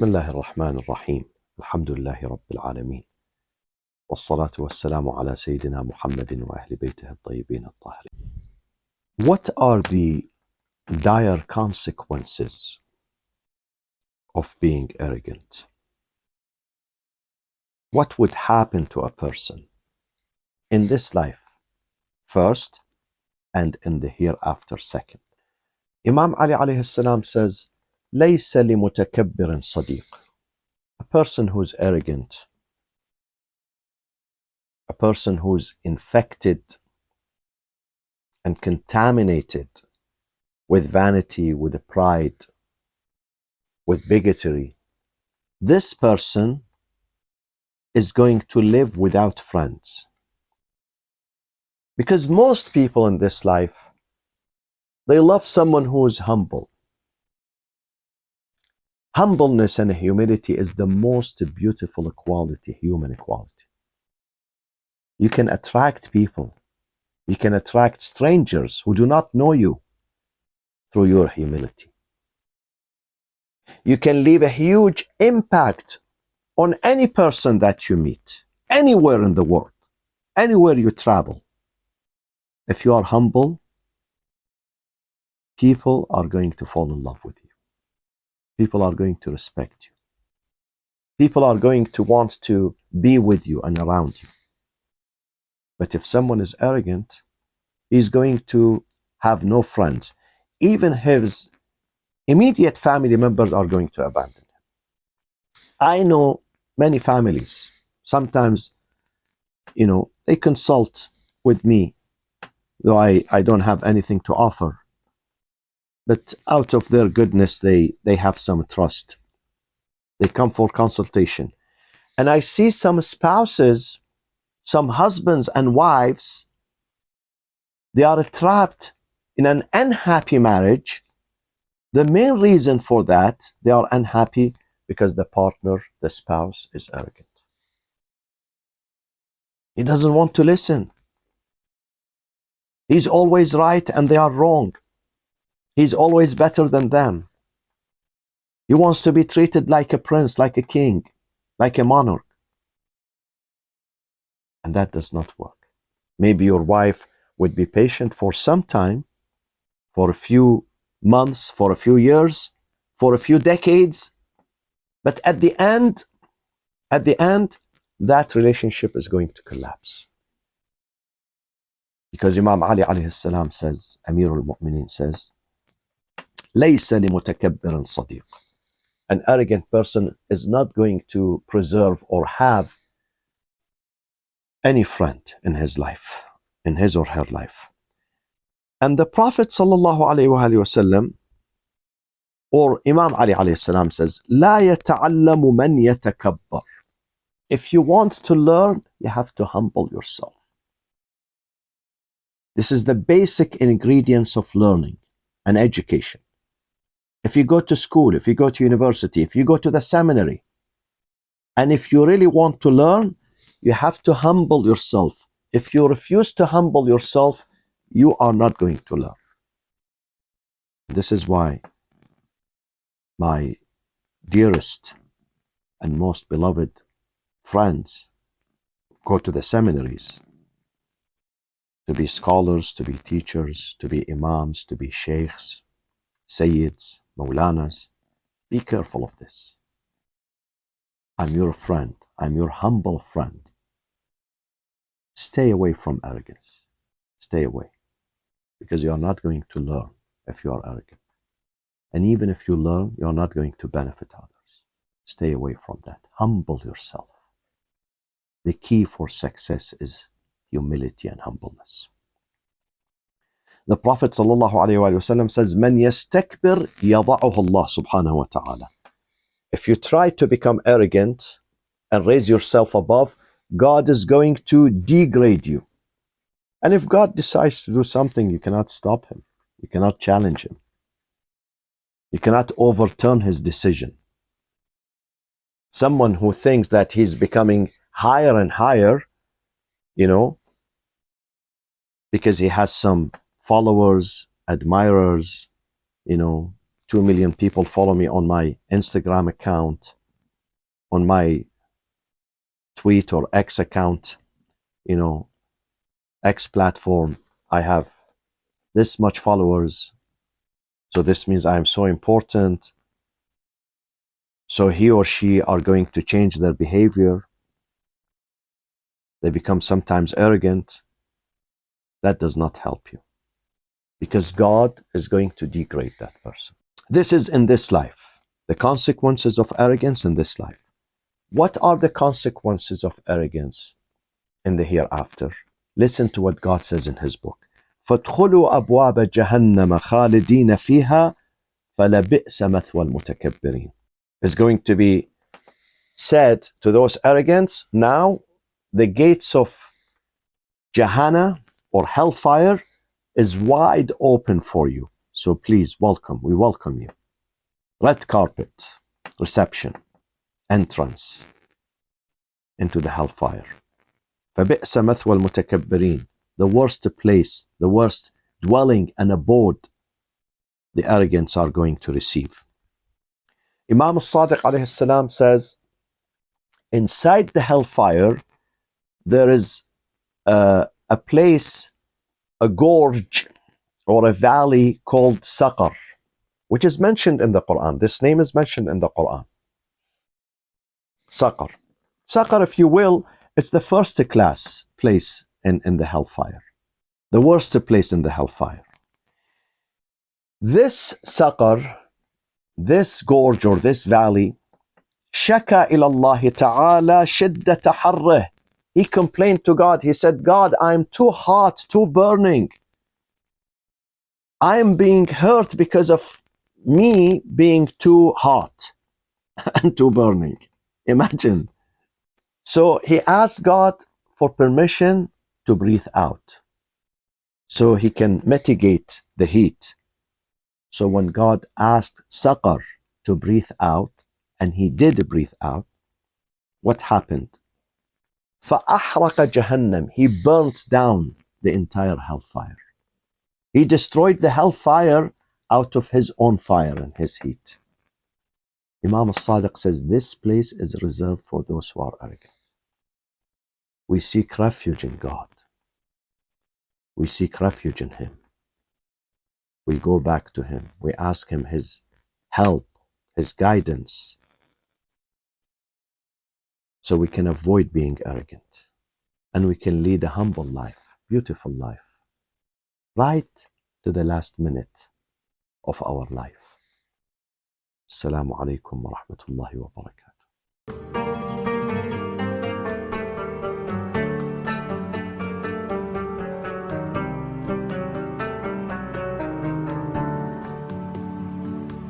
بسم الله الرحمن الرحيم الحمد لله رب العالمين والصلاة والسلام على سيدنا محمد وأهل بيته الطيبين الطاهرين. What are the dire consequences of being arrogant? What would happen to a person in this life first and in the hereafter second? Imam Ali alayhi salam says, ليس لمتكبر صديق. A person who's arrogant, a person who's infected and contaminated with vanity, with pride, with bigotry, this person is going to live without friends. Because most people in this life, they love someone who is humble. Humbleness and humility is the most beautiful quality, human quality. You can attract people. You can attract strangers who do not know you through your humility. You can leave a huge impact on any person that you meet, anywhere in the world, anywhere you travel. If you are humble, people are going to fall in love with you. People are going to respect you. People are going to want to be with you and around you. But if someone is arrogant, he's going to have no friends. Even his immediate family members are going to abandon him. I know many families, sometimes, they consult with me, though I don't have anything to offer. But out of their goodness, they have some trust. They come for consultation. And I see some spouses, some husbands and wives, they are trapped in an unhappy marriage. The main reason for that, they are unhappy because the partner, the spouse, is arrogant. He doesn't want to listen. He's always right and they are wrong. He's always better than them. He wants to be treated like a prince, like a king, like a monarch. And that does not work. Maybe your wife would be patient for some time, for a few months, for a few years, for a few decades. But at the end, that relationship is going to collapse. Because Imam Ali alayhi salam says, Amir al-Mu'mineen says, ليس لمتكبر صديق. An arrogant person is not going to preserve or have any friend in his life, in his or her life. And the Prophet sallallahu alayhi wasallam, or Imam Ali alayhi salam says, لا يتعلم من يتكبر. If you want to learn, you have to humble yourself. This is the basic ingredients of learning and education. If you go to school, if you go to university, if you go to the seminary, and if you really want to learn, you have to humble yourself. If you refuse to humble yourself, you are not going to learn. This is why my dearest and most beloved friends go to the seminaries to be scholars, to be teachers, to be imams, to be sheikhs, sayyids, maulanas. Be careful of this. I'm your friend. I'm your humble friend. Stay away from arrogance. Stay away. Because you are not going to learn if you are arrogant. And even if you learn, you are not going to benefit others. Stay away from that. Humble yourself. The key for success is humility and humbleness. The Prophet ﷺ says, "Man yastakbir yada'uhu Allah subhanahu wa ta'ala." If you try to become arrogant and raise yourself above, God is going to degrade you. And if God decides to do something, you cannot stop him. You cannot challenge him. You cannot overturn his decision. Someone who thinks that he's becoming higher and higher, because he has some followers, admirers, 2 million people follow me on my Instagram account, on my tweet or X account, X platform. I have this much followers, so this means I am so important. So he or she are going to change their behavior. They become sometimes arrogant. That does not help you, because God is going to degrade that person. This is in this life. The consequences of arrogance in this life. What are the consequences of arrogance in the hereafter? Listen to what God says in his book. فَادْخُلُوا أَبْوَابَ جَهَنَّمَ خَالِدِينَ فِيهَا فَلَبِئْسَ مَثْوَى الْمُتَكَبِّرِينَ. It's going to be said to those arrogants, now the gates of Jahannam or hellfire is wide open for you. So please welcome, we welcome you. Red carpet, reception, entrance into the hellfire. فَبِئْسَ مَثْوَى الْمُتَكَبِّرِينَ. The worst place, the worst dwelling and abode the arrogants are going to receive. Imam al-Sadiq alayhi salam says, inside the hellfire, there is a place, a gorge, or a valley called Saqar, which is mentioned in the Quran. This name is mentioned in the Quran. Saqar. Saqar, if you will, it's the first class place in the hellfire. The worst place in the hellfire. This Saqar, this gorge or this valley, shaka ila Allah ta'ala shiddata harrih. He complained to God. He said, God, I'm too hot, too burning. I'm being hurt because of me being too hot and too burning. Imagine. So he asked God for permission to breathe out, so he can mitigate the heat. So when God asked Saqar to breathe out, and he did breathe out, what happened? فَأَحْرَقَ جَهَنَّمْ. He burnt down the entire hellfire. He destroyed the hellfire out of his own fire and his heat. Imam al-Sadiq says this place is reserved for those who are arrogant. We seek refuge in God. We seek refuge in him. We go back to him. We ask him his help, his guidance, so we can avoid being arrogant and we can lead a humble life, beautiful life, right to the last minute of our life. Assalamu alaikum wa rahmatullahi wa barakatuh.